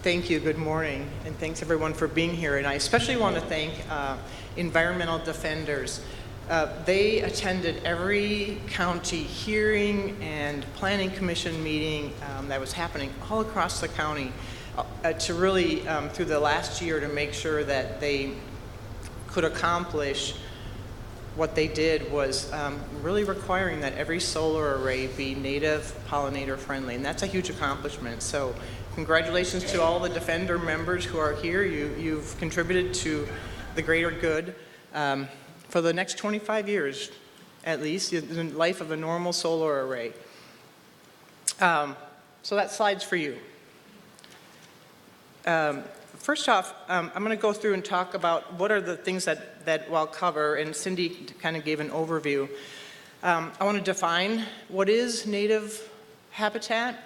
Thank you. Good morning. And thanks everyone for being here. And I especially want to thank environmental defenders. They attended every county hearing and planning commission meeting that was happening all across the county to really, through the last year, to make sure that they could accomplish what they did was really requiring that every solar array be native pollinator friendly. And that's a huge accomplishment. So congratulations to all the Defender members who are here. You've contributed to the greater good for the next 25 years, at least, in the life of a normal solar array. So that slide's for you. First off, I'm going to go through and talk about what are the things that I'll cover, and Cindy kind of gave an overview. I want to define what is native habitat,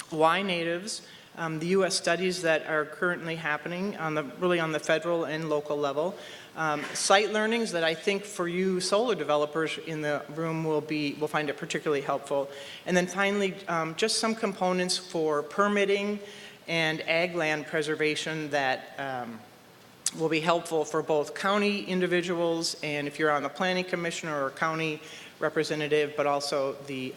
why natives, the U.S. studies that are currently happening really on the federal and local level, site learnings that I think for you solar developers in the room will find it particularly helpful, and then finally just some components for permitting and ag land preservation that will be helpful for both county individuals and if you're on the planning commission or a county representative, but also the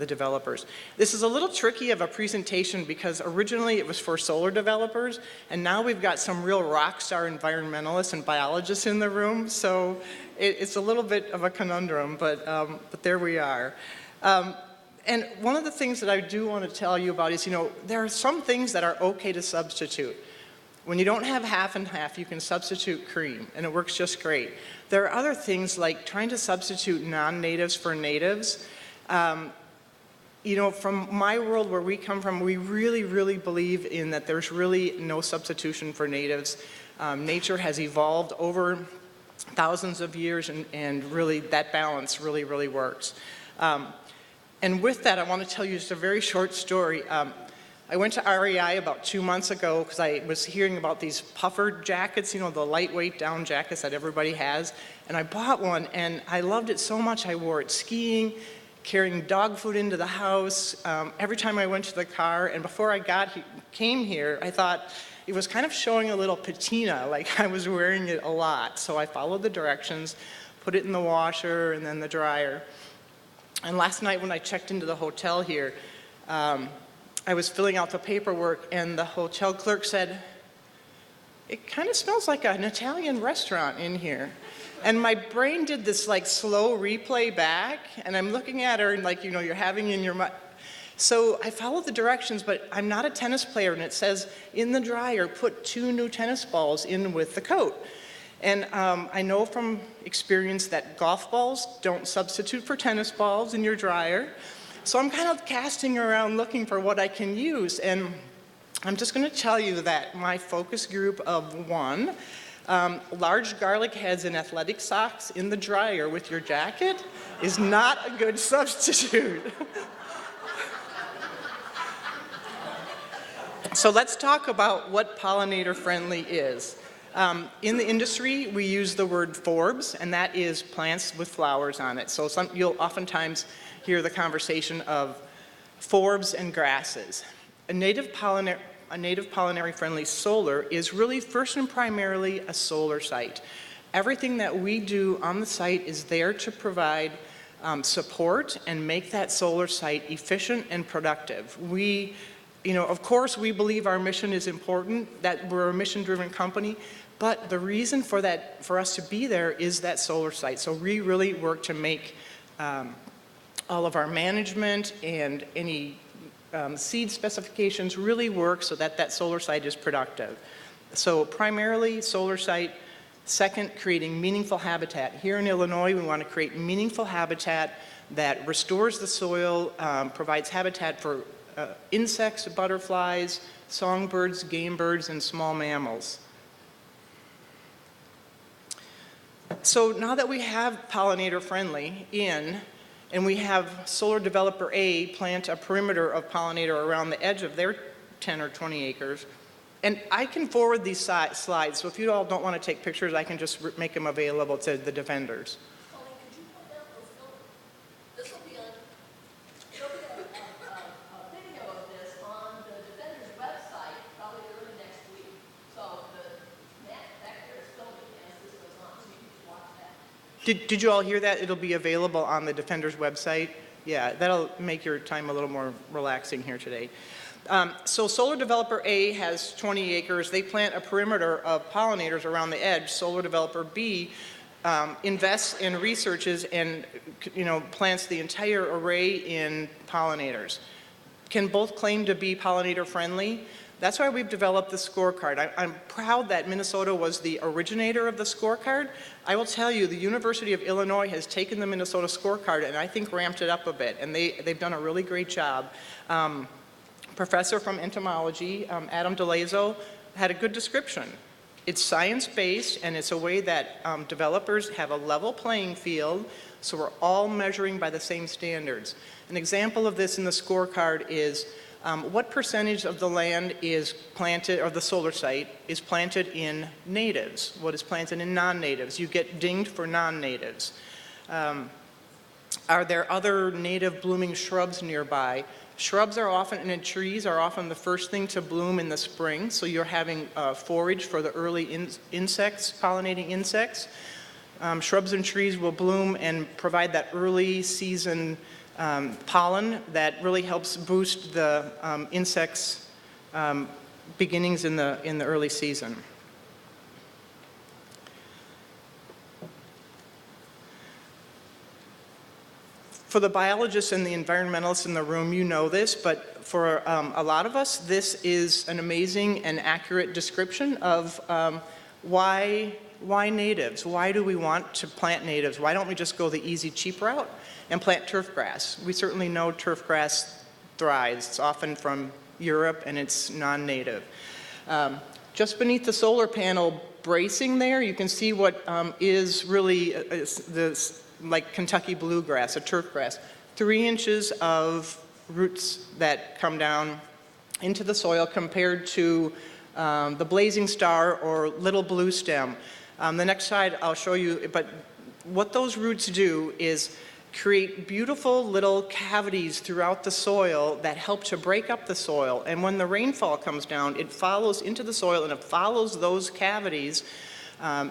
developers. This is a little tricky of a presentation because originally it was for solar developers, and now we've got some real rock star environmentalists and biologists in the room, so it's a little bit of a conundrum, but there we are. And one of the things that I do want to tell you about is, there are some things that are okay to substitute. When you don't have half and half, you can substitute cream, and it works just great. There are other things like trying to substitute non-natives for natives. From my world where we come from, we really, really believe in that there's really no substitution for natives. Nature has evolved over thousands of years, and really that balance really, really works. And with that, I want to tell you just a very short story. I went to REI about 2 months ago because I was hearing about these puffer jackets, the lightweight down jackets that everybody has. And I bought one, and I loved it so much I wore it skiing, carrying dog food into the house, every time I went to the car. And before I came here, I thought it was kind of showing a little patina, like I was wearing it a lot. So I followed the directions, put it in the washer and then the dryer. And last night when I checked into the hotel here, I was filling out the paperwork, and the hotel clerk said, "It kind of smells like an Italian restaurant in here." And my brain did this slow replay back, and I'm looking at her and you're having in your mind. So I followed the directions, but I'm not a tennis player, and it says in the dryer, put 2 new tennis balls in with the coat. And I know from experience that golf balls don't substitute for tennis balls in your dryer. So I'm kind of casting around looking for what I can use. And I'm just going to tell you that my focus group of 1, large garlic heads and athletic socks in the dryer with your jacket is not a good substitute. So let's talk about what pollinator friendly is. In the industry, we use the word forbs, and that is plants with flowers on it. So you'll oftentimes hear the conversation of forbs and grasses. A native pollinary friendly solar is really first and primarily a solar site. Everything that we do on the site is there to provide support and make that solar site efficient and productive. Of course, we believe our mission is important, that we're a mission-driven company, but the reason for us to be there is that solar site. So we really work to make all of our management and any seed specifications really work so that solar site is productive. So primarily solar site. Second, creating meaningful habitat. Here in Illinois, we want to create meaningful habitat that restores the soil, provides habitat for insects, butterflies, songbirds, game birds, and small mammals. So now that we have pollinator friendly and we have solar developer A plant a perimeter of pollinator around the edge of their 10 or 20 acres, and I can forward these slides, so if you all don't want to take pictures, I can just make them available to the defenders. This will be a video of this on Did you all hear that? It'll be available on the Defender's website. Yeah, that'll make your time a little more relaxing here today. So Solar Developer A has 20 acres. They plant a perimeter of pollinators around the edge. Solar Developer B invests in researches and plants the entire array in pollinators. Can both claim to be pollinator friendly? That's why we've developed the scorecard. I'm proud that Minnesota was the originator of the scorecard. I will tell you, the University of Illinois has taken the Minnesota scorecard and I think ramped it up a bit, and they've done a really great job. Professor from entomology, Adam DeLazo, had a good description. It's science-based, and it's a way that developers have a level playing field, so we're all measuring by the same standards. An example of this in the scorecard is what percentage of the land is planted, or the solar site, is planted in natives? What is planted in non-natives? You get dinged for non-natives. Are there other native blooming shrubs nearby? Shrubs are often, and trees are often the first thing to bloom in the spring, so you're having forage for the early insects, pollinating insects. Shrubs and trees will bloom and provide that early season pollen that really helps boost the insects' beginnings in the early season. For the biologists and the environmentalists in the room, you know this, but for a lot of us, this is an amazing and accurate description of why natives? Why do we want to plant natives? Why don't we just go the easy, cheap route and plant turf grass? We certainly know turf grass thrives. It's often from Europe and it's non-native. Just beneath the solar panel bracing there, you can see what is really like Kentucky bluegrass, a turf grass. 3 inches of roots that come down into the soil compared to the blazing star or little blue stem. The next slide I'll show you, but what those roots do is create beautiful little cavities throughout the soil that help to break up the soil. And when the rainfall comes down, it follows into the soil and it follows those cavities,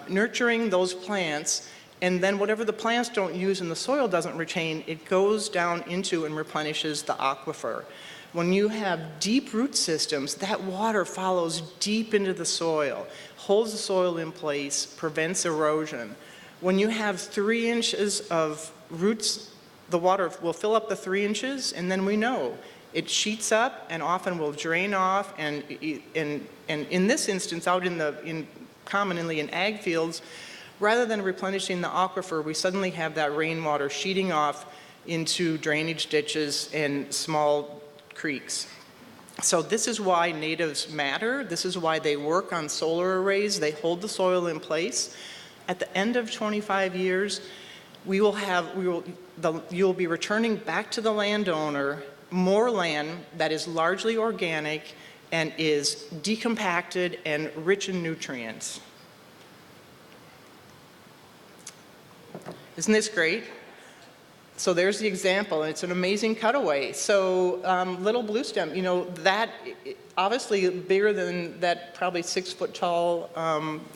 nurturing those plants. And then whatever the plants don't use and the soil doesn't retain, it goes down into and replenishes the aquifer. When you have deep root systems, that water follows deep into the soil, holds the soil in place, prevents erosion. When you have 3 inches of roots, the water will fill up the 3 inches, and then we know it sheets up and often will drain off. And in this instance, out commonly in ag fields, rather than replenishing the aquifer, we suddenly have that rainwater sheeting off into drainage ditches and small creeks. So this is why natives matter. This is why they work on solar arrays. They hold the soil in place. At the end of 25 years, you'll be returning back to the landowner more land that is largely organic and is decompacted and rich in nutrients. Isn't this great? So there's the example, and it's an amazing cutaway. So little blue stem, that obviously bigger than that probably 6 foot tall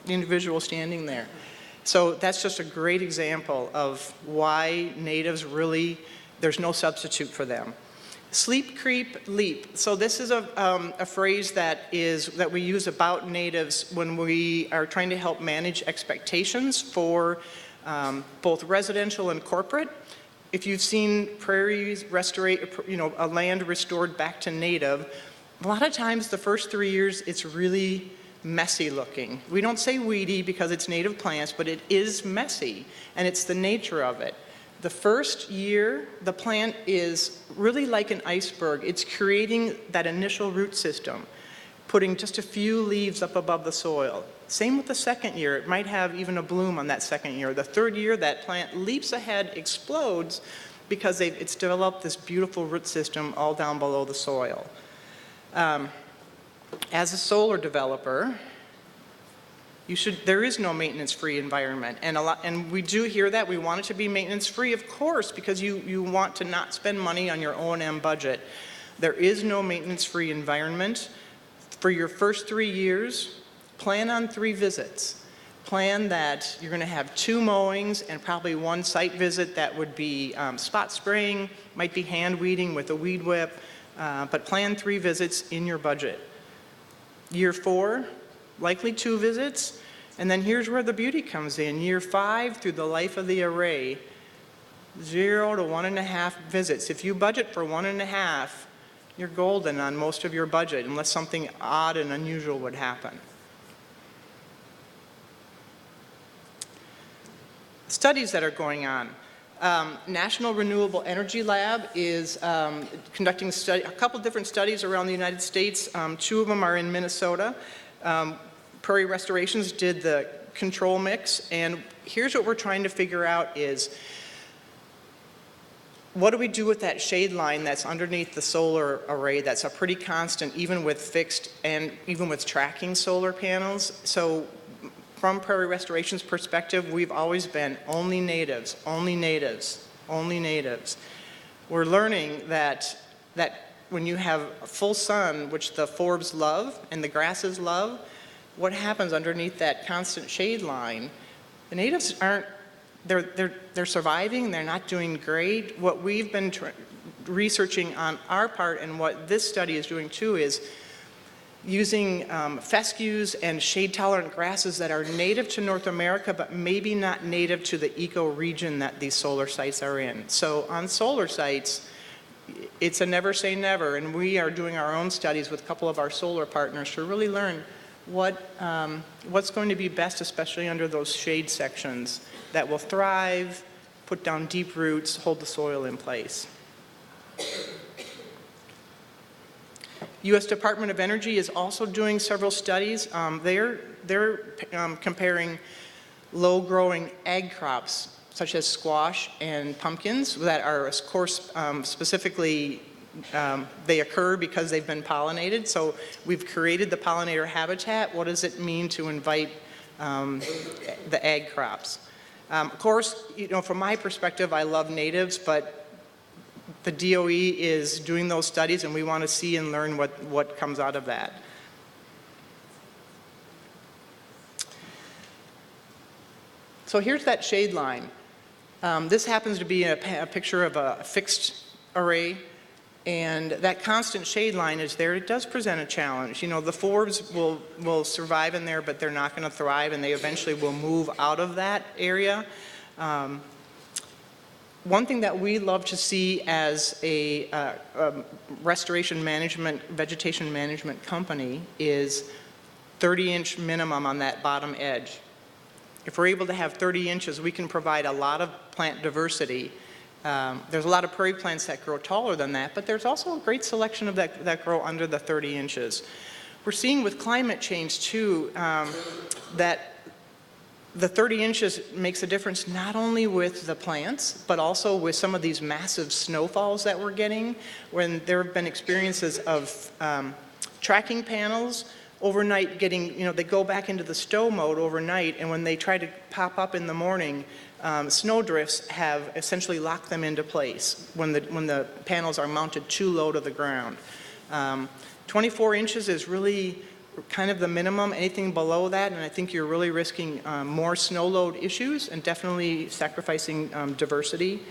individual standing there. So that's just a great example of why natives really, there's no substitute for them. Sleep, creep, leap. So this is a phrase that we use about natives when we are trying to help manage expectations for both residential and corporate. If you've seen prairies a land restored back to native, a lot of times the first 3 years it's really messy looking. We don't say weedy because it's native plants, but it is messy, and it's the nature of it. The first year, the plant is really like an iceberg. It's creating that initial root system, putting just a few leaves up above the soil. Same with the second year. It might have even a bloom on that second year. The third year, that plant leaps ahead, explodes, because it's developed this beautiful root system all down below the soil. As a solar developer, there is no maintenance-free environment. And we do hear that. We want it to be maintenance-free, of course, because you want to not spend money on your O&M budget. There is no maintenance-free environment. For your first 3 years, plan on 3 visits. plan that you're going to have 2 mowings and probably 1 site visit that would be spot spraying, might be hand weeding with a weed whip, but plan 3 visits in your budget. Year 4, likely 2 visits, and then here's where the beauty comes in. Year 5 through the life of the array, 0 to 1.5 visits. If you budget for 1.5, you're golden on most of your budget unless something odd and unusual would happen. Studies that are going on. National Renewable Energy Lab is conducting a couple different studies around the United States. 2 of them are in Minnesota. Prairie Restorations did the control mix, and here's what we're trying to figure out is, what do we do with that shade line that's underneath the solar array that's a pretty constant even with fixed and even with tracking solar panels? So from Prairie Restoration's perspective, we've always been only natives, only natives, only natives. We're learning that when you have full sun, which the forbs love and the grasses love, what happens underneath that constant shade line? The natives aren't, they're surviving, they're not doing great. What we've been researching on our part, and what this study is doing too, is using fescues and shade-tolerant grasses that are native to North America, but maybe not native to the ecoregion that these solar sites are in. So on solar sites, it's a never say never, and we are doing our own studies with a couple of our solar partners to really learn what's going to be best, especially under those shade sections that will thrive, put down deep roots, hold the soil in place. U.S. Department of Energy is also doing several studies. They're comparing low-growing ag crops, such as squash and pumpkins, that are, of course, specifically, they occur because they've been pollinated. So we've created the pollinator habitat. What does it mean to invite the ag crops? Of course, from my perspective, I love natives, but the DOE is doing those studies, and we want to see and learn what comes out of that. So here's that shade line. This happens to be a picture of a fixed array, and that constant shade line is there. It does present a challenge. The forbs will survive in there, but they're not going to thrive, and they eventually will move out of that area. One thing that we love to see as a restoration management, vegetation management company is 30-inch minimum on that bottom edge. If we're able to have 30 inches, we can provide a lot of plant diversity. There's a lot of prairie plants that grow taller than that, but there's also a great selection of that grow under the 30 inches. We're seeing with climate change too that the 30 inches makes a difference not only with the plants, but also with some of these massive snowfalls that we're getting, when there have been experiences of tracking panels overnight getting, they go back into the stow mode overnight, and when they try to pop up in the morning, snow drifts have essentially locked them into place when the panels are mounted too low to the ground. 24 inches is really kind of the minimum. Anything below that, and I think you're really risking more snow load issues and definitely sacrificing diversity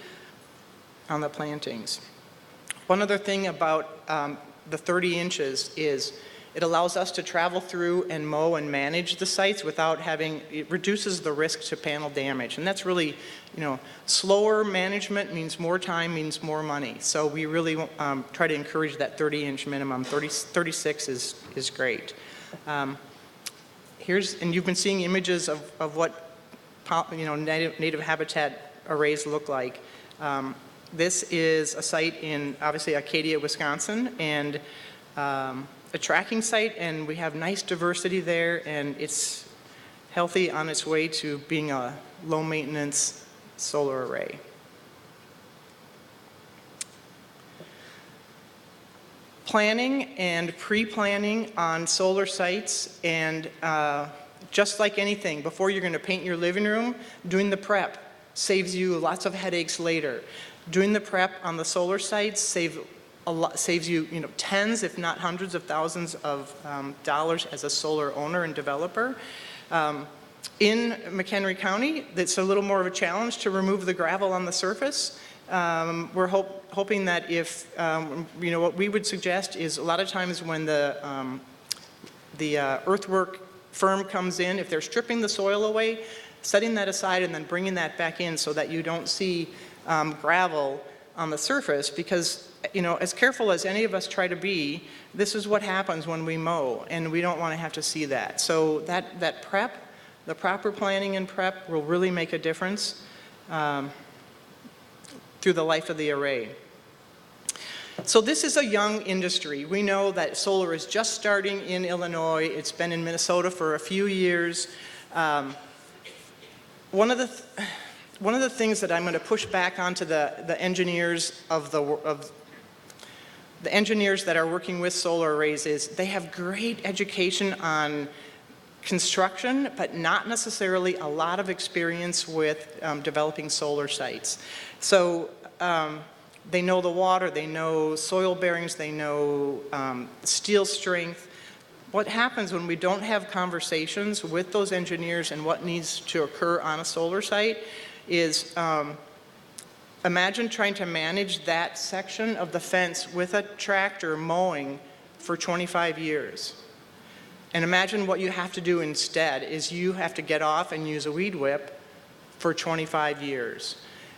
on the plantings. One other thing about the 30 inches is it allows us to travel through and mow and manage the sites without it reduces the risk to panel damage. And that's really, slower management means more time, means more money. So we really try to encourage that 30-inch minimum. 36 is great. And you've been seeing images of what native habitat arrays look like. This is a site in, obviously, Acadia, Wisconsin, and a tracking site, and we have nice diversity there, and it's healthy on its way to being a low-maintenance solar array. Planning and pre-planning on solar sites, and just like anything, before you're going to paint your living room, doing the prep saves you lots of headaches later. Doing the prep on the solar sites saves you, tens, if not hundreds of thousands of dollars as a solar owner and developer. In McHenry County, it's a little more of a challenge to remove the gravel on the surface. We're hoping that if, what we would suggest is a lot of times when the earthwork firm comes in, if they're stripping the soil away, setting that aside and then bringing that back in so that you don't see gravel on the surface, because as careful as any of us try to be, this is what happens when we mow, and we don't want to have to see that. So that prep, the proper planning and prep will really make a difference through the life of the array. So this is a young industry. We know that solar is just starting in Illinois. It's been in Minnesota for a few years. One of the things that I'm going to push back onto the engineers the engineers that are working with solar arrays is they have great education on construction, but not necessarily a lot of experience with developing solar sites. So they know the water, they know soil bearings, they know steel strength. What happens when we don't have conversations with those engineers and what needs to occur on a solar site is imagine trying to manage that section of the fence with a tractor mowing for 25 years. And imagine what you have to do instead is you have to get off and use a weed whip for 25 years.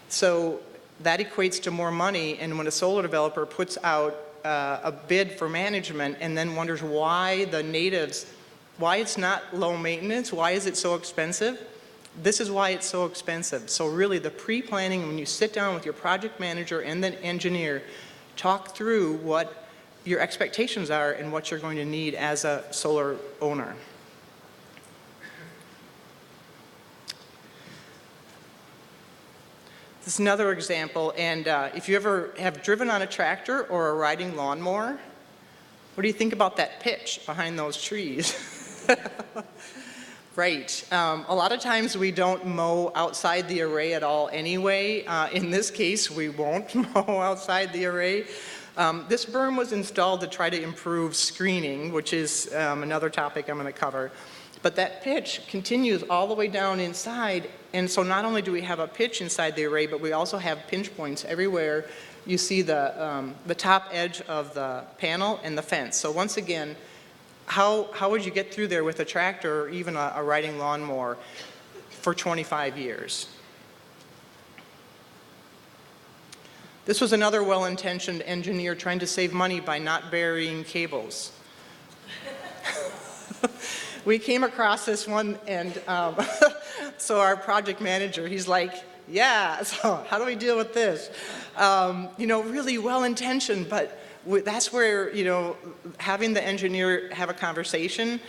So that equates to more money, and when a solar developer puts out a bid for management and then wonders why why it's not low maintenance, why is it so expensive? This is why it's so expensive. So really the pre-planning, when you sit down with your project manager and the engineer, talk through what your expectations are and what you're going to need as a solar owner. This is another example, and if you ever have driven on a tractor or a riding lawnmower, what do you think about that pitch behind those trees? Right. A lot of times we don't mow outside the array at all anyway. In this case, we won't mow outside the array. This berm was installed to try to improve screening, which is another topic I'm going to cover. But that pitch continues all the way down inside, and so not only do we have a pitch inside the array, but we also have pinch points everywhere. You see the top edge of the panel and the fence. So once again, how would you get through there with a tractor or even a riding lawnmower for 25 years? This was another well-intentioned engineer trying to save money by not burying cables. We came across this one, and so our project manager, he's like, yeah, so how do we deal with this? Really well-intentioned, but that's where, having the engineer have a conversation.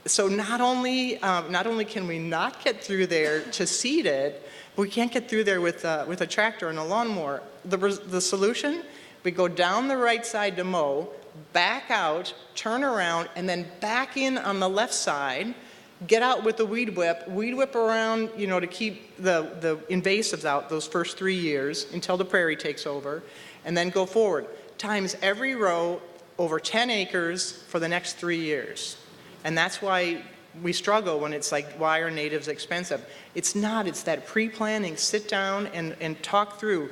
So not only can we not get through there to seed it, but we can't get through there with a tractor and a lawnmower. The solution, we go down the right side to mow, back out, turn around, and then back in on the left side, get out with the weed whip around, to keep the invasives out those first 3 years until the prairie takes over, and then go forward. Times every row over 10 acres for the next 3 years. And that's why we struggle when it's like, why are natives expensive? It's not, it's that pre-planning, sit down and talk through.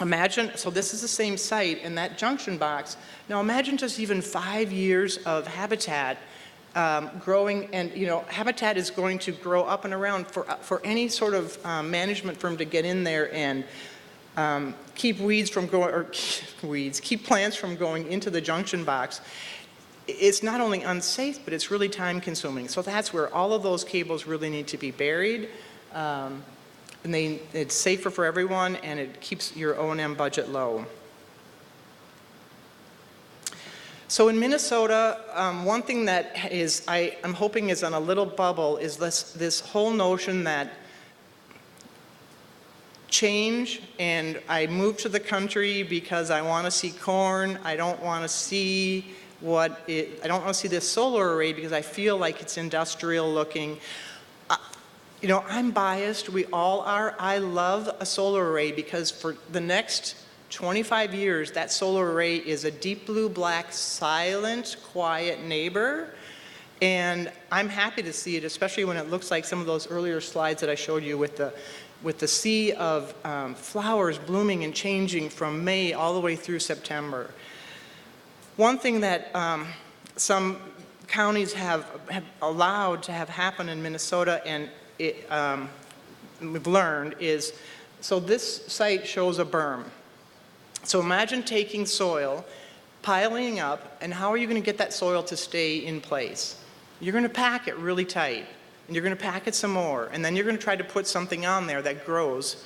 Imagine, so this is the same site in that junction box. Now imagine just even 5 years of habitat growing, and habitat is going to grow up and around for any sort of management firm to get in there and keep weeds from going, or keep plants from going into the junction box. It's not only unsafe, but it's really time consuming. So that's where all of those cables really need to be buried. And it's safer for everyone, and it keeps your O&M budget low. So in Minnesota, one thing that I'm hoping is on a little bubble is this whole notion that change, and I moved to the country because I want to see corn. I don't want to see this solar array because I feel like it's industrial looking. I'm biased, we all are. I love a solar array because for the next 25 years, that solar array is a deep blue black, silent, quiet neighbor. And I'm happy to see it, especially when it looks like some of those earlier slides that I showed you with the sea of flowers blooming and changing from May all the way through September. One thing that some counties have allowed to have happen in Minnesota, and we've learned is, so this site shows a berm. So imagine taking soil, piling up, and how are you going to get that soil to stay in place? You're going to pack it really tight, and you're going to pack it some more, and then you're going to try to put something on there that grows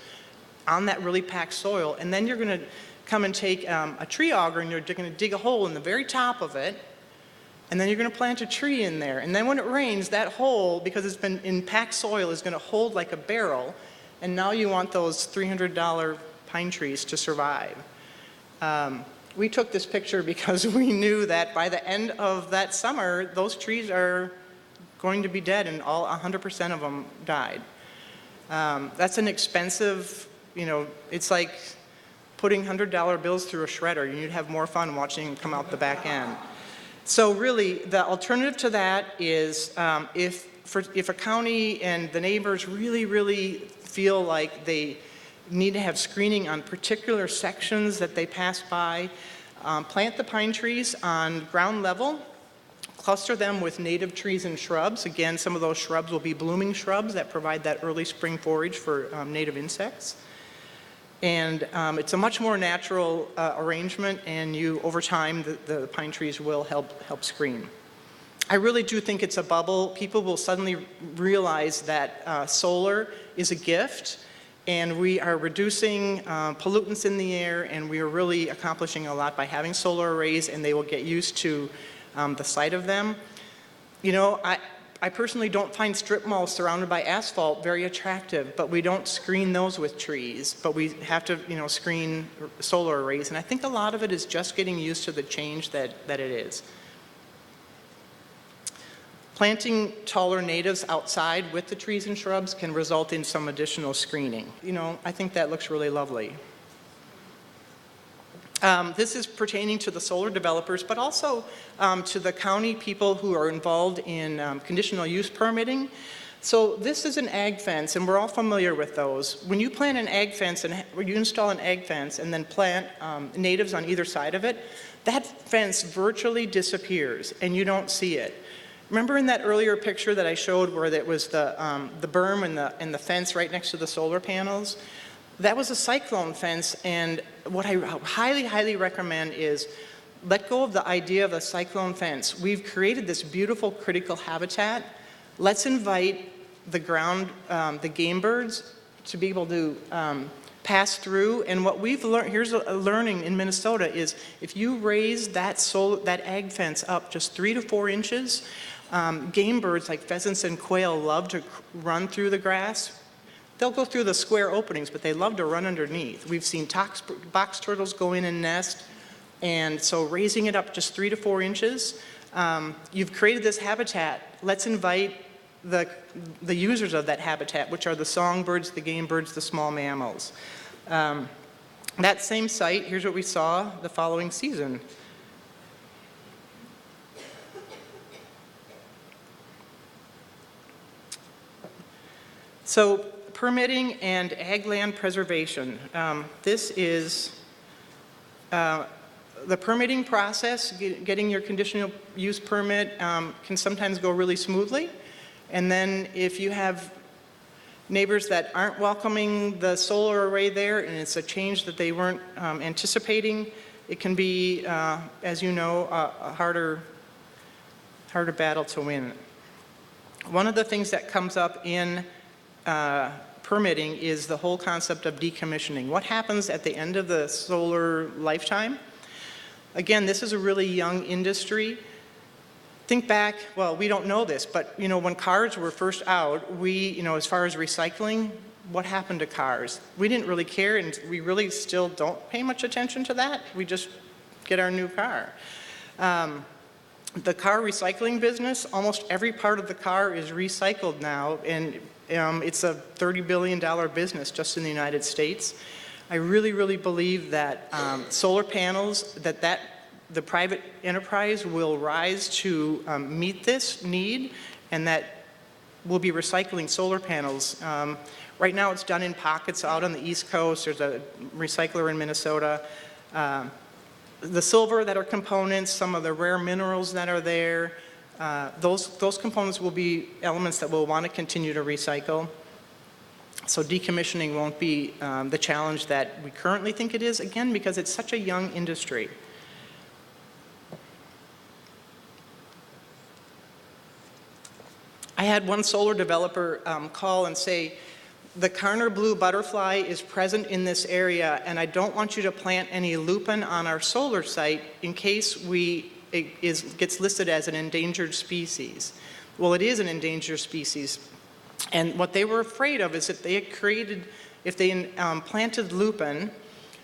on that really packed soil, and then you're going to come and take a tree auger and you're going to dig a hole in the very top of it, and then you're going to plant a tree in there. And then when it rains, that hole, because it's been in packed soil, is going to hold like a barrel, and now you want those $300 pine trees to survive. We took this picture because we knew that by the end of that summer, those trees are going to be dead, and all 100% of them died. That's an expensive, it's like putting $100 bills through a shredder. You'd have more fun watching them come out the back end. So really, the alternative to that is if a county and the neighbors really feel like they need to have screening on particular sections that they pass by, plant the pine trees on ground level, cluster them with native trees and shrubs. Again, some of those shrubs will be blooming shrubs that provide that early spring forage for native insects. And it's a much more natural arrangement, and over time, the pine trees will help screen. I really do think it's a bubble. People will suddenly realize that solar is a gift, and we are reducing pollutants in the air, and we are really accomplishing a lot by having solar arrays, and they will get used to the sight of them. I personally don't find strip malls surrounded by asphalt very attractive, but we don't screen those with trees, but we have to, screen solar arrays. And I think a lot of it is just getting used to the change that it is. Planting taller natives outside with the trees and shrubs can result in some additional screening. I think that looks really lovely. This is pertaining to the solar developers, but also to the county people who are involved in conditional use permitting. So this is an ag fence, and we're all familiar with those. When you plant an ag fence, and you install an ag fence and then plant natives on either side of it, that fence virtually disappears, and you don't see it. Remember in that earlier picture that I showed where that was the berm and the fence right next to the solar panels? That was a cyclone fence, and what I highly recommend is let go of the idea of a cyclone fence. We've created this beautiful critical habitat. Let's invite the game birds to be able to pass through. And what we've learned, here's a learning in Minnesota, is if you raise that ag fence up just 3 to 4 inches, game birds like pheasants and quail love to run through the grass. They'll go through the square openings, but they love to run underneath. We've seen box turtles go in and nest, and so raising it up just 3 to 4 inches, you've created this habitat. Let's invite the users of that habitat, which are the songbirds, the game birds, the small mammals. That same site, here's what we saw the following season. So, permitting and ag land preservation. This is the permitting process. Getting your conditional use permit can sometimes go really smoothly. And then if you have neighbors that aren't welcoming the solar array there and it's a change that they weren't anticipating, it can be, as you know, a harder battle to win. One of the things that comes up in permitting is the whole concept of decommissioning. What happens at the end of the solar lifetime? Again, this is a really young industry. Think back, well, we don't know this, but when cars were first out, as far as recycling, what happened to cars? We didn't really care, and we really still don't pay much attention to that. We just get our new car. The car recycling business, almost every part of the car is recycled now, and it's a $30 billion business just in the United States. I really believe that solar panels, that the private enterprise will rise to meet this need, and that we'll be recycling solar panels. Right now it's done in pockets out on the East Coast. There's a recycler in Minnesota. The silver that are components, some of the rare minerals that are there, those components will be elements that we'll want to continue to recycle. So decommissioning won't be the challenge that we currently think it is, again, because it's such a young industry. I had one solar developer call and say, the Karner blue butterfly is present in this area, and I don't want you to plant any lupin on our solar site in case it gets listed as an endangered species. Well, it is an endangered species. And what they were afraid of is if they planted lupin,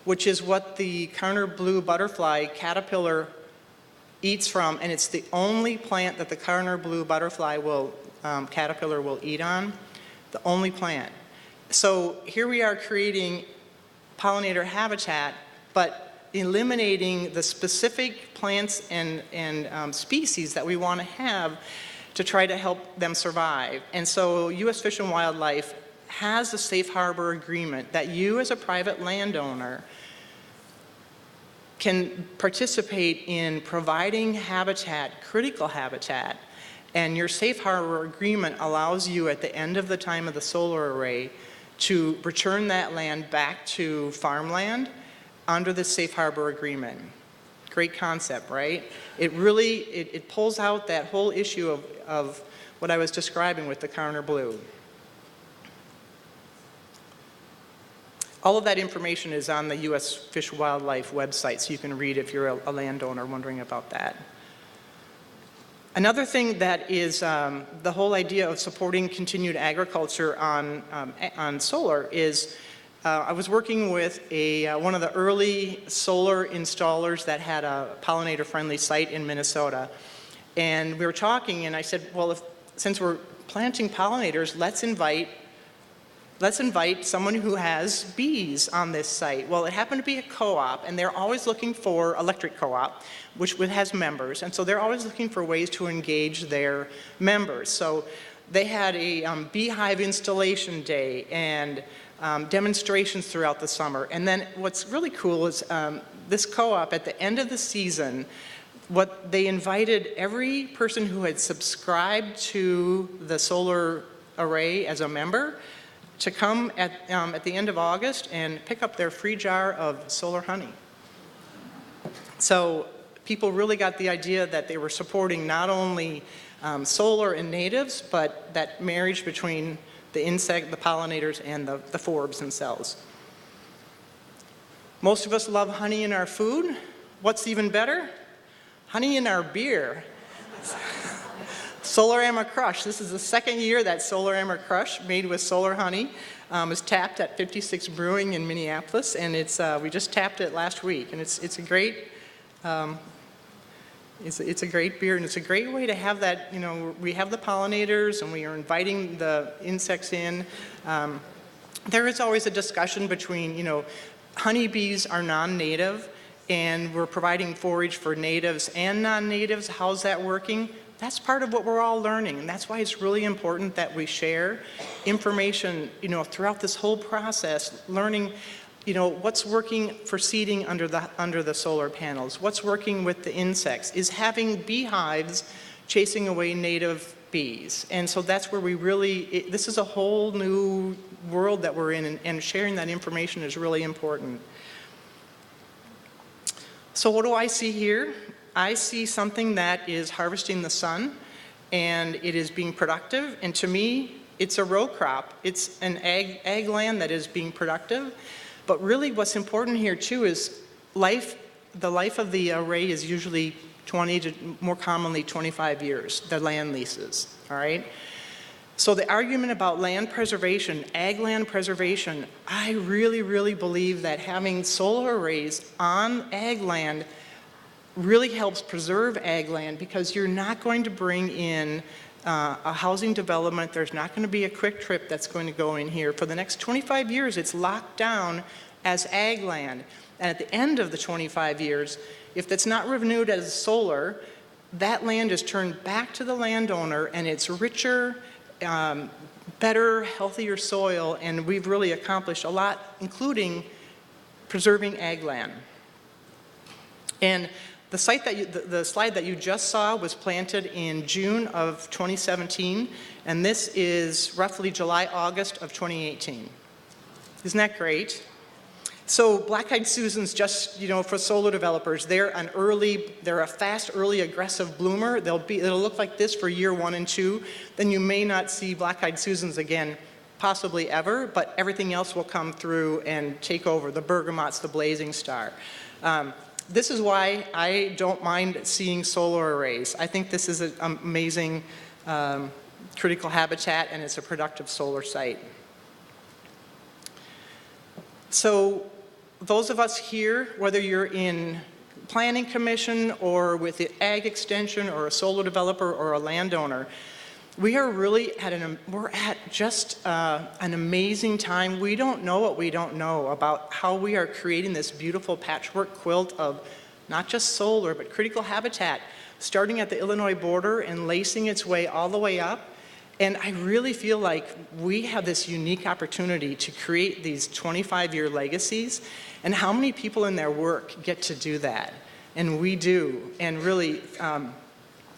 which is what the Karner blue butterfly caterpillar eats from, and it's the only plant that the Karner blue butterfly caterpillar will eat on, the only plant. So here we are creating pollinator habitat, but eliminating the specific plants and species that we want to have to try to help them survive. And so U.S. Fish and Wildlife has a safe harbor agreement that you as a private landowner can participate in providing habitat, critical habitat, and your safe harbor agreement allows you at the end of the time of the solar array to return that land back to farmland under the safe harbor agreement. Great concept, right? It really, it pulls out that whole issue of what I was describing with the Karner blue. All of that information is on the U.S. Fish and Wildlife website, so you can read if you're a landowner wondering about that. Another thing that is the whole idea of supporting continued agriculture on solar is I was working with one of the early solar installers that had a pollinator-friendly site in Minnesota. And we were talking, and I said, well, since we're planting pollinators, let's invite someone who has bees on this site. Well, it happened to be a co-op, and they're always looking for electric co-op, which has members, and so they're always looking for ways to engage their members. So they had a beehive installation day and demonstrations throughout the summer. And then what's really cool is this co-op at the end of the season, what they invited every person who had subscribed to the solar array as a member to come at the end of August and pick up their free jar of solar honey. So people really got the idea that they were supporting not only solar and natives, but that marriage between the insect, the pollinators, and the forbs themselves. Most of us love honey in our food. What's even better? Honey in our beer. Solar Amber Crush. This is the second year that Solar Amber Crush, made with solar honey, is tapped at 56 Brewing in Minneapolis, and we just tapped it last week, and it's a great. It's a great beer, and it's a great way to have that, we have the pollinators and we are inviting the insects in. There is always a discussion between, honeybees are non-native and we're providing forage for natives and non-natives. How's that working? That's part of what we're all learning, and that's why it's really important that we share information, throughout this whole process, learning what's working for seeding under the solar panels, what's working with the insects, is having beehives chasing away native bees. And so that's where we really, this is a whole new world that we're in, and sharing that information is really important. So what do I see here? I see something that is harvesting the sun, and it is being productive, and to me, it's a row crop. It's an ag land that is being productive. But really what's important here too is the life of the array is usually 20 to more commonly 25 years, the land leases, all right? So the argument about land preservation, ag land preservation, I really, really believe that having solar arrays on ag land really helps preserve ag land, because you're not going to bring in a housing development. There's not going to be a quick trip that's going to go in here. For the next 25 years, it's locked down as ag land. And at the end of the 25 years, if it's not renewed as solar, that land is turned back to the landowner and it's richer, better, healthier soil, and we've really accomplished a lot, including preserving ag land. And the site that the slide that you just saw was planted in June of 2017, and this is roughly July, August of 2018. Isn't that great? So black-eyed Susans, just, you know, for solar developers, they're a fast, early, aggressive bloomer. It'll look like this for year 1 and 2. Then you may not see black-eyed Susans again, possibly ever, but everything else will come through and take over, the bergamots, the blazing star. This is why I don't mind seeing solar arrays. I think this is an amazing critical habitat, and it's a productive solar site. So those of us here, whether you're in planning commission or with the ag extension or a solar developer or a landowner, we are really we're at just an amazing time. We don't know what we don't know about how we are creating this beautiful patchwork quilt of not just solar, but critical habitat, starting at the Illinois border and lacing its way all the way up. And I really feel like we have this unique opportunity to create these 25-year legacies, and how many people in their work get to do that. And we do. And really,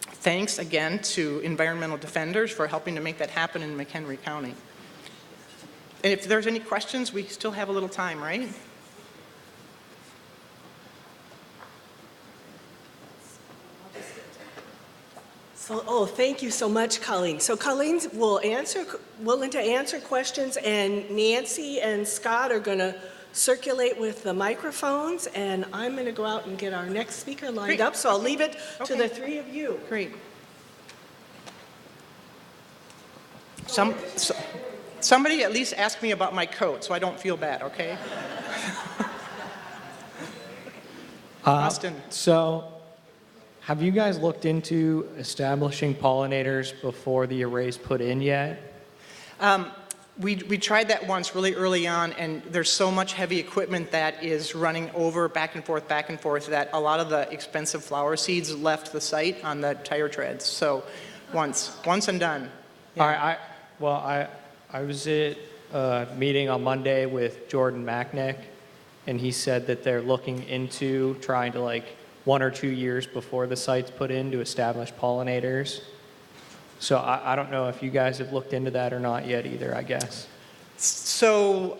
thanks again to environmental defenders for helping to make that happen in McHenry County. And if there's any questions, we still have a little time, right? So, thank you so much, Colleen. So Colleen's willing to answer questions, and Nancy and Scott are going to circulate with the microphones, and I'm going to go out and get our next speaker lined up. So I'll leave it to the three of you. Great. Somebody at least ask me about my coat so I don't feel bad, okay? Austin. So, have you guys looked into establishing pollinators before the array's put in yet? We tried that once really early on, and there's so much heavy equipment that is running over back and forth, that a lot of the expensive flower seeds left the site on the tire treads. So once and done. Yeah. All right, I was at a meeting on Monday with Jordan Macknick, and he said that they're looking into trying to, like, 1 or 2 years before the site's put in to establish pollinators. So I don't know if you guys have looked into that or not yet either, I guess. So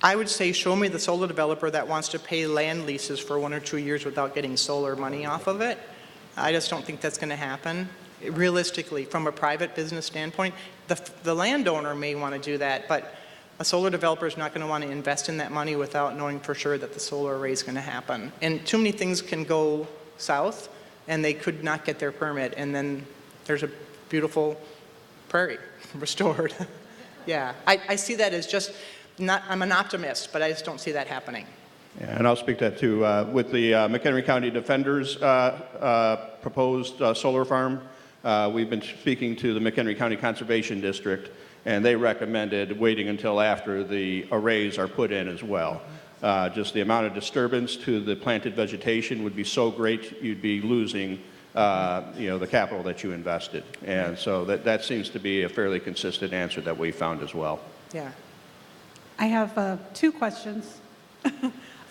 I would say show me the solar developer that wants to pay land leases for 1 or 2 years without getting solar money off of it. I just don't think that's going to happen. Realistically, from a private business standpoint, the landowner may want to do that, but a solar developer is not going to want to invest in that money without knowing for sure that the solar array is going to happen. And too many things can go south, and they could not get their permit, and then there's a beautiful prairie restored. Yeah, I see that as just not, I'm an optimist, but I just don't see that happening. Yeah, and I'll speak to that too. With the McHenry County Defenders proposed solar farm, we've been speaking to the McHenry County Conservation District, and they recommended waiting until after the arrays are put in as well. Just the amount of disturbance to the planted vegetation would be so great you'd be losing the capital that you invested. And so that seems to be a fairly consistent answer that we found as well. Yeah. I have 2 questions.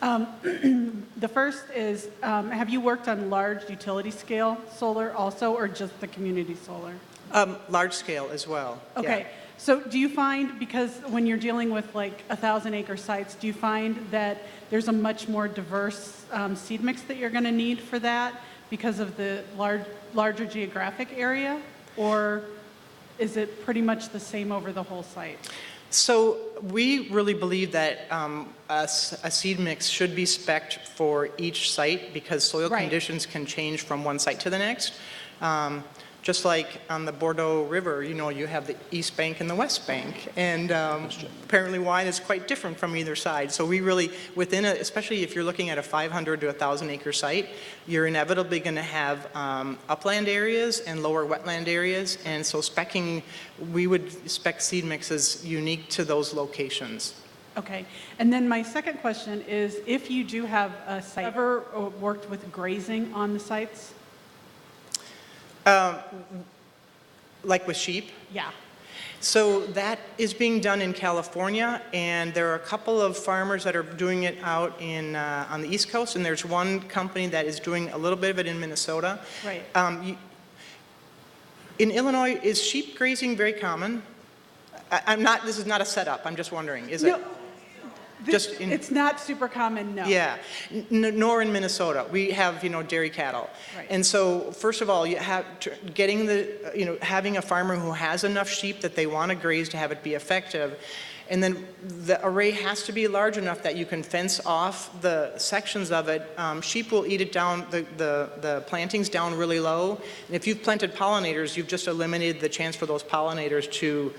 The first is, have you worked on large utility scale solar also, or just the community solar? Large scale as well. Okay. Yeah. So do you find, because when you're dealing with like 1,000-acre sites, do you find that there's a much more diverse seed mix that you're going to need for that because of the larger geographic area? Or is it pretty much the same over the whole site? So we really believe that a seed mix should be spec'd for each site because soil conditions can change from one site to the next. Just like on the Bordeaux River, you have the east bank and the west bank, and apparently wine is quite different from either side. So we really, especially if you're looking at a 500 to 1,000 acre site, you're inevitably going to have upland areas and lower wetland areas, and so we would spec seed mixes unique to those locations. Okay. And then my second question is, if you do have a site, ever worked with grazing on the sites? Like with sheep. Yeah. So that is being done in California, and there are a couple of farmers that are doing it out on the East Coast, and there's one company that is doing a little bit of it in Minnesota. Right. In Illinois, is sheep grazing very common? This is not a setup, I'm just wondering, is it? No, it's not super common, no. Yeah, nor in Minnesota. We have, dairy cattle. Right. And so, first of all, you have having a farmer who has enough sheep that they want to graze to have it be effective. And then the array has to be large enough that you can fence off the sections of it. Sheep will eat it down, the plantings down really low. And if you've planted pollinators, you've just eliminated the chance for those pollinators to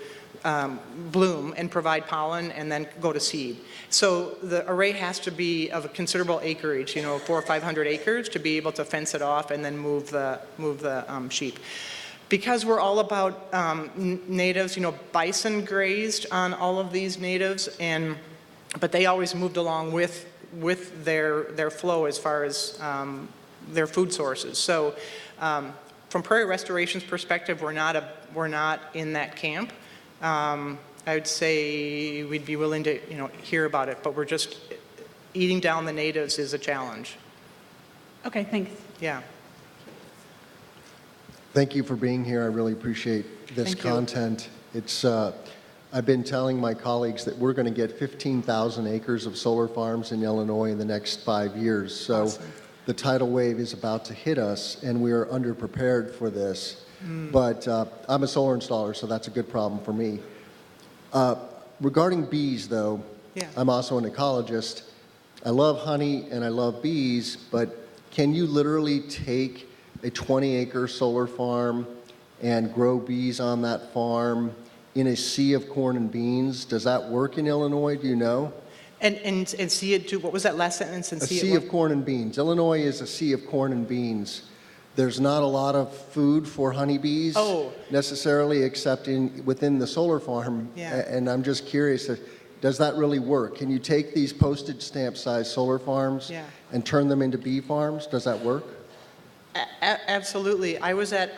bloom and provide pollen and then go to seed. So the array has to be of a considerable acreage, 400 or 500 acres, to be able to fence it off and then move the sheep. Because we're all about natives, bison grazed on all of these natives, but they always moved along with their flow as far as their food sources. So from prairie restoration's perspective, we're not in that camp. I would say we'd be willing to, hear about it, but we're just eating down the natives is a challenge. Okay, thanks. Yeah. Thank you for being here. I really appreciate this Thank you. content. It's, I've been telling my colleagues that we're going to get 15,000 acres of solar farms in Illinois in the next 5 years. So Awesome. the tidal wave is about to hit us, and we are underprepared for this. But I'm a solar installer, so that's a good problem for me. Regarding bees, though, Yeah. I'm also an ecologist. I love honey and I love bees, but can you literally take a 20-acre solar farm and grow bees on that farm in a sea of corn and beans? Does that work in Illinois? Do you know? And see it do, what was that last sentence? And A see sea it of corn and beans. Illinois is a sea of corn and beans. There's not a lot of food for honeybees necessarily, except within the solar farm. Yeah. And I'm just curious, does that really work? Can you take these postage stamp sized solar farms and turn them into bee farms? Does that work? Absolutely. I was at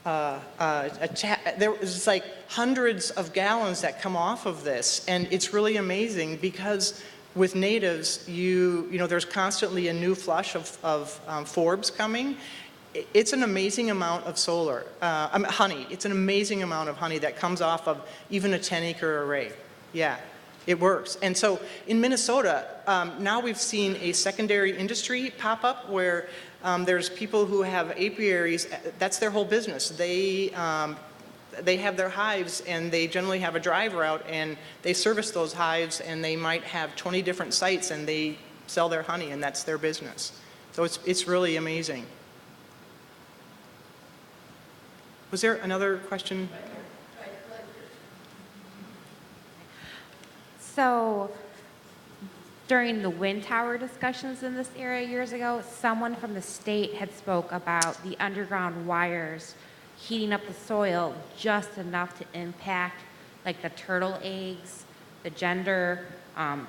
there was like hundreds of gallons that come off of this, and it's really amazing because with natives, there's constantly a new flush of forbs coming. It's an amazing amount of honey. It's an amazing amount of honey that comes off of even a 10-acre array. Yeah, it works. And so in Minnesota, now we've seen a secondary industry pop up where there's people who have apiaries. That's their whole business. They have their hives, and they generally have a drive route, and they service those hives, and they might have 20 different sites, and they sell their honey, and that's their business. So it's really amazing. Was there another question? So during the wind tower discussions in this area years ago, someone from the state had spoke about the underground wires heating up the soil just enough to impact like the turtle eggs, the gender,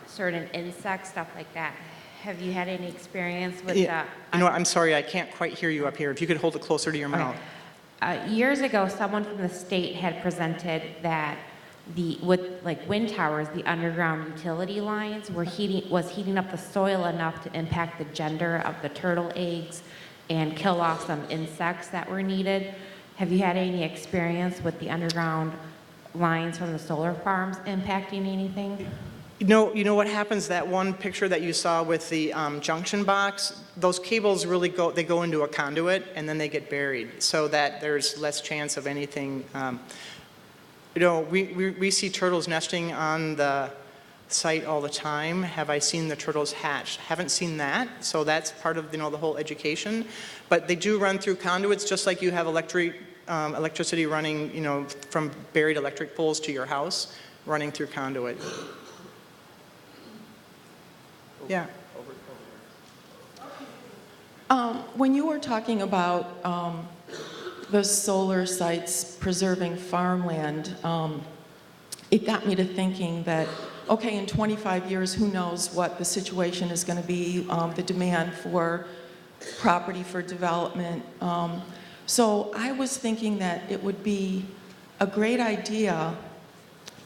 certain insects, stuff like that. Have you had any experience with that? You know what, I'm sorry, I can't quite hear you up here. If you could hold it closer to your mouth. Years ago, someone from the state had presented that with like wind towers, the underground utility lines was heating up the soil enough to impact the gender of the turtle eggs and kill off some insects that were needed. Have you had any experience with the underground lines from the solar farms impacting anything? You know what happens, that one picture that you saw with the junction box, those cables really go into a conduit and then they get buried so that there's less chance of anything. We see turtles nesting on the site all the time. Have I seen the turtles hatch? Haven't seen that, so that's part of the whole education. But they do run through conduits just like you have electricity running from buried electric poles to your house, running through conduit. Yeah. When you were talking about the solar sites preserving farmland, it got me to thinking that okay, in 25 years, who knows what the situation is going to be, the demand for property for development. So I was thinking that it would be a great idea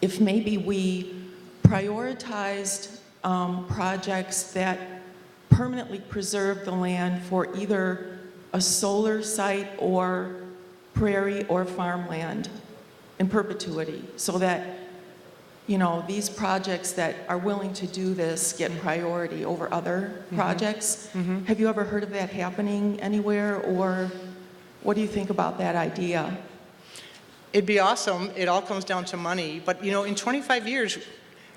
if maybe we prioritized projects that permanently preserve the land for either a solar site or prairie or farmland in perpetuity, so that, you know, these projects that are willing to do this get priority over other projects. Have you ever heard of that happening anywhere, or what do you think about that idea? It'd be awesome. It all comes down to money. But, you know, in 25 years,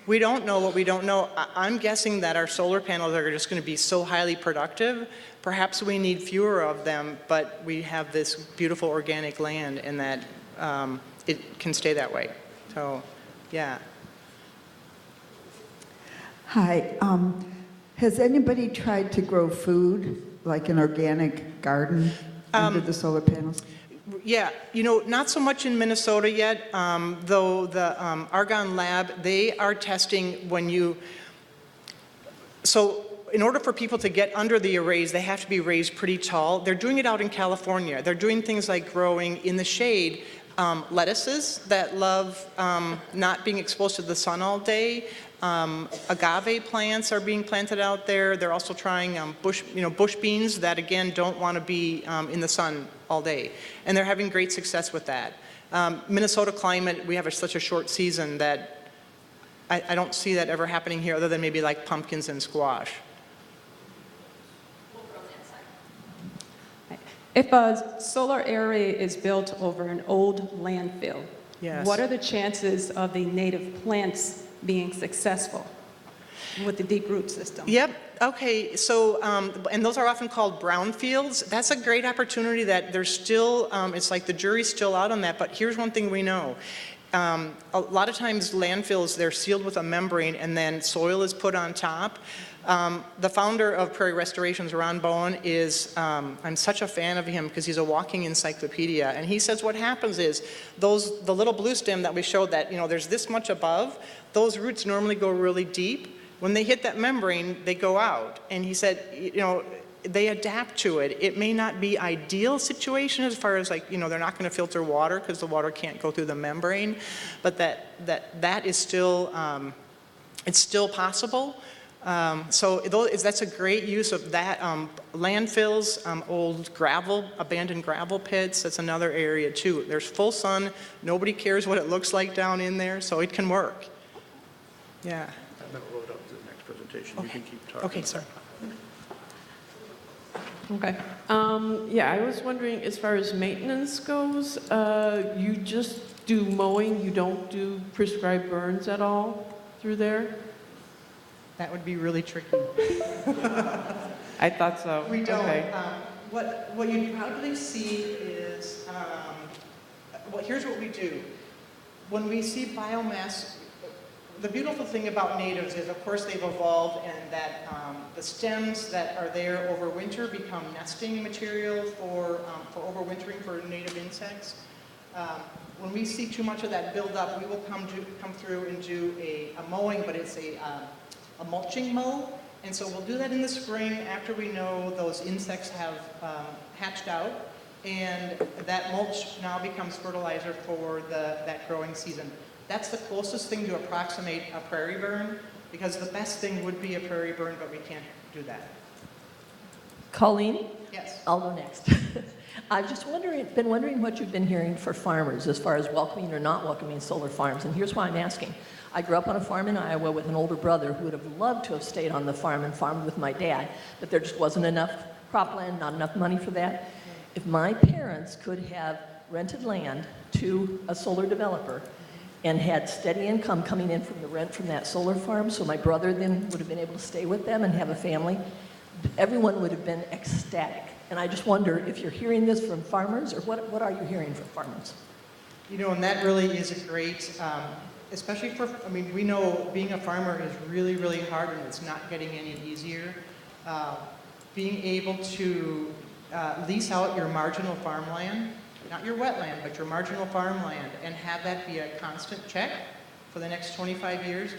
we don't know what we don't know. I'm guessing that our solar panels are just going to be so highly productive. Perhaps we need fewer of them, but we have this beautiful organic land, and that it can stay that way. So, yeah. Hi. Has anybody tried to grow food, like an organic garden, under the solar panels? Yeah, you know, not so much in Minnesota yet, though the ARGONNE lab, they are testing when you, so in order for people to get under the arrays, they have to be raised pretty tall. They're doing it out in California. They're doing things like growing in the shade lettuces that love not being exposed to the sun all day. Agave plants are being planted out there. They're also trying bush beans that, again, don't want to be in the sun all day. And they're having great success with that. Minnesota climate, we have such a short season that I don't see that ever happening here, other than maybe like pumpkins and squash. If a solar array is built over an old landfill, Yes. what are the chances of the native plants being successful with the deep root system? Yep. Okay. So, and those are often called brownfields. That's a great opportunity that there's still, it's like the jury's still out on that, but here's one thing we know. A lot of times landfills, they're sealed with a membrane and then soil is put on top. The founder of Prairie Restorations, Ron Bowen, is, I'm such a fan of him because he's a walking encyclopedia. And he says what happens is the little blue stem that we showed that, you know, there's this much above, those roots normally go really deep. When they hit that membrane, they go out. And he said, you know, they adapt to it. It may not be ideal situation as far as, like, you know, they're not going to filter water because the water can't go through the membrane, but that is still, it's still possible. So that's a great use of that. Landfills, old gravel, abandoned gravel pits, that's another area too. There's full sun, nobody cares what it looks like down in there, so it can work. Yeah. I'm going to load up to the next presentation. Okay. You can keep talking. Okay, sorry. Okay. Yeah, I was wondering, as far as maintenance goes, you just do mowing, you don't do prescribed burns at all through there? That would be really tricky. I thought so. We don't. Okay. What you probably see is, well, here's what we do. When we see biomass, the beautiful thing about natives is, of course, they've evolved, and that the stems that are there over winter become nesting material for overwintering for native insects. When we see too much of that build up, we will come through and do a mowing, but it's a mulching mow. And so we'll do that in the spring after we know those insects have hatched out, and that mulch now becomes fertilizer for that growing season. That's the closest thing to approximate a prairie burn, because the best thing would be a prairie burn, but we can't do that. Colleen? Yes. I'll go next. I've just been wondering what you've been hearing for farmers as far as welcoming or not welcoming solar farms, and here's why I'm asking. I grew up on a farm in Iowa with an older brother who would have loved to have stayed on the farm and farmed with my dad, but there just wasn't enough cropland, not enough money for that. If my parents could have rented land to a solar developer and had steady income coming in from the rent from that solar farm, so my brother then would have been able to stay with them and have a family, everyone would have been ecstatic. And I just wonder if you're hearing this from farmers, or what are you hearing from farmers? You know, and that really is a great, especially for, I mean, we know being a farmer is really, really hard, and it's not getting any easier. Being able to lease out your marginal farmland, not your wetland, but your marginal farmland, and have that be a constant check for the next 25 years,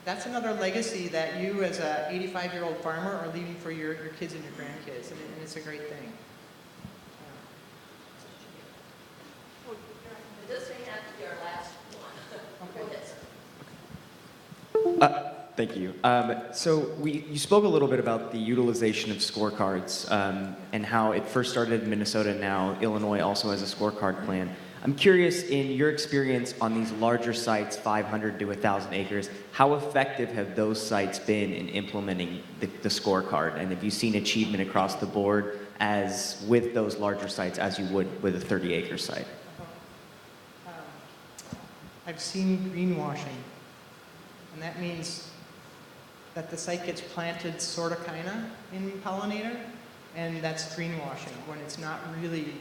that's another legacy that you as a 85-year-old farmer are leaving for your kids and your grandkids, and it's a great thing. This may have to be our last one. Go ahead, sir. Thank you. So you spoke a little bit about the utilization of scorecards and how it first started in Minnesota, and now Illinois also has a scorecard plan. I'm curious, in your experience on these larger sites, 500 to 1,000 acres, how effective have those sites been in implementing the scorecard? And have you seen achievement across the board as with those larger sites as you would with a 30-acre site? I've seen greenwashing, and that means that the site gets planted sort of kind of in Pollinator, and that's greenwashing when it's not really.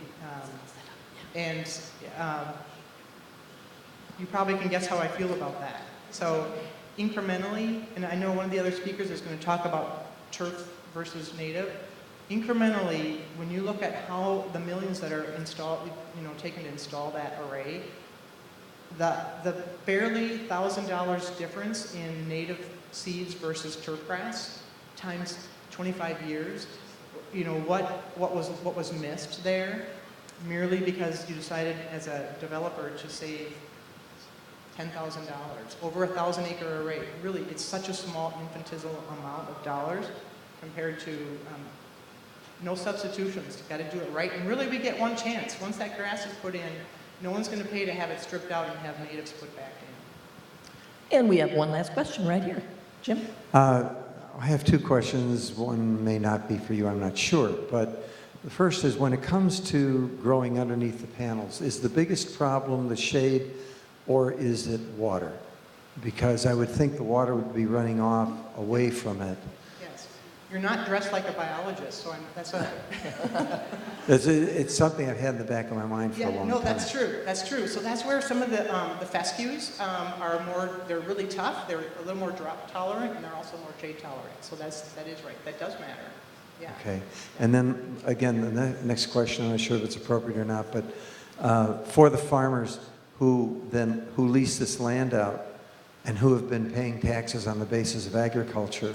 You probably can guess how I feel about that. So incrementally, and I know one of the other speakers is going to talk about turf versus native. Incrementally, when you look at how the millions that are installed, taken to install that array, the barely $1,000 difference in native seeds versus turf grass times 25 years, what was missed there, merely because you decided as a developer to save $10,000 over a 1,000-acre array. Really, it's such a small infinitesimal amount of dollars compared to no substitutions. You've got to do it right, and really we get one chance. Once that grass is put in, no one's going to pay to have it stripped out and have natives put back in. And we have one last question right here. Jim? I have two questions. One may not be for you, I'm not sure. But the first is, when it comes to growing underneath the panels, is the biggest problem the shade or is it water? Because I would think the water would be running off away from it. Yes. You're not dressed like a biologist, so that's a... It's something I've had in the back of my mind for a long time. No, that's true. That's true. So that's where some of the fescues are more, they're really tough, they're a little more drop tolerant, and they're also more shade tolerant. So that is right. That does matter. Yeah. Okay. And then, again, the next question, I'm not sure if it's appropriate or not, but for the farmers who lease this land out and who have been paying taxes on the basis of agriculture,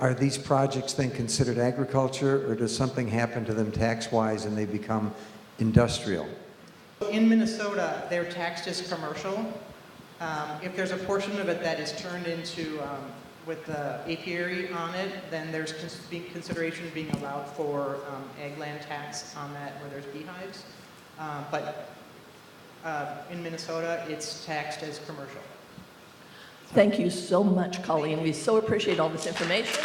are these projects then considered agriculture, or does something happen to them tax-wise and they become industrial? In Minnesota, they're taxed as commercial. If there's a portion of it that is turned into, with the apiary on it, then there's consideration being allowed for ag land tax on that where there's beehives. But in Minnesota, it's taxed as commercial. Thank you so much, Colleen. We so appreciate all this information.